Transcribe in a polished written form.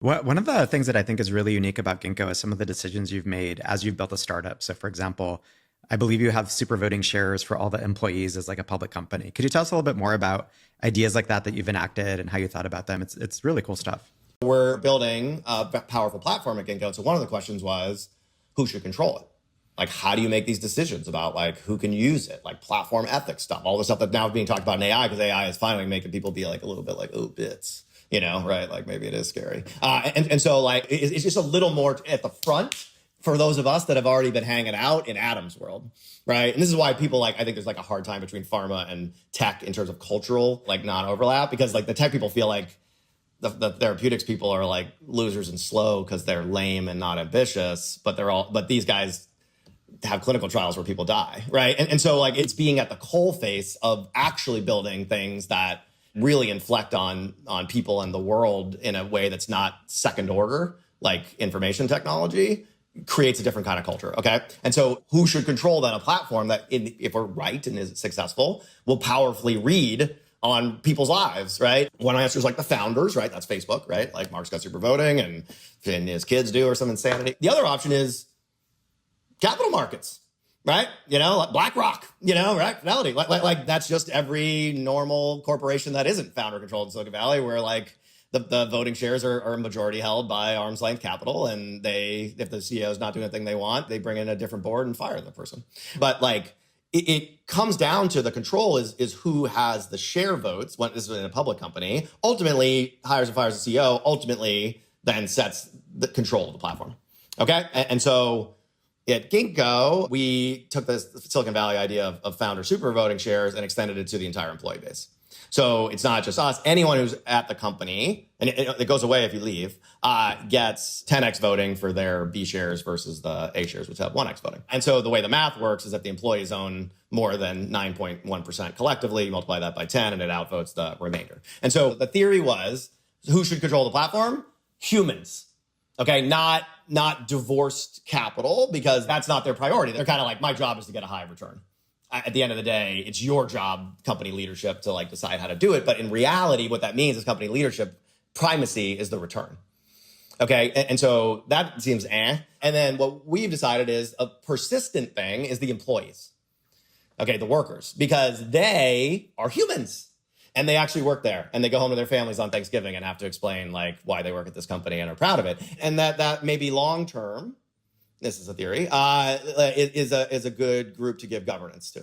One of the things that I think is really unique about Ginkgo is some of the decisions you've made as you've built a startup. So, for example, I believe you have super voting shares for all the employees as like a public company. Could you tell us a little bit more about ideas like that you've enacted and how you thought about them? It's really cool stuff. We're building a powerful platform at Ginkgo. So one of the questions was, who should control it? Like, how do you make these decisions about like who can use it? Like platform ethics stuff, all the stuff that's now being talked about in AI, because AI is finally making people be like a little bit like, oh, bits, right? Like maybe it is scary. And so like, it's just a little more at the front for those of us that have already been hanging out in Adam's world, right? And this is why people I think there's like a hard time between pharma and tech in terms of cultural, like non-overlap, because like the tech people feel like the therapeutics people are like losers and slow because they're lame and not ambitious, but these guys have clinical trials where people die, right? And so like it's being at the coal face of actually building things that really inflect on people and the world in a way that's not second order, like information technology creates a different kind of culture, okay? And so who should control then a platform that, if we're right and is successful, will powerfully read on people's lives, right? One answer is like the founders, right? That's Facebook, right? Like Mark's got super voting and his kids do or some insanity. The other option is capital markets, right? Like BlackRock, right? Fidelity. Like that's just every normal corporation that isn't founder controlled in Silicon Valley, where like the voting shares are majority held by arm's length capital. And if the CEO is not doing the thing they want, they bring in a different board and fire the person. But like, it comes down to the control is who has the share votes when this is in a public company, ultimately hires and fires the CEO, ultimately then sets the control of the platform. Okay. And so at Ginkgo, we took this Silicon Valley idea of founder super voting shares and extended it to the entire employee base. So it's not just us. Anyone who's at the company, and it goes away if you leave, gets 10x voting for their B shares versus the A shares, which have 1x voting. And so the way the math works is that the employees own more than 9.1% collectively. You multiply that by 10 and it outvotes the remainder. And so the theory was, who should control the platform? Humans. Okay, not divorced capital, because that's not their priority. They're kind of like, my job is to get a high return. At the end of the day, it's your job, company leadership, to like decide how to do it. But in reality, what that means is company leadership primacy is the return. Okay. And so that seems And then what we've decided is a persistent thing is the employees. Okay. The workers, because they are humans and they actually work there and they go home to their families on Thanksgiving and have to explain like why they work at this company and are proud of it. And that may be long term. This is a theory, is a good group to give governance to.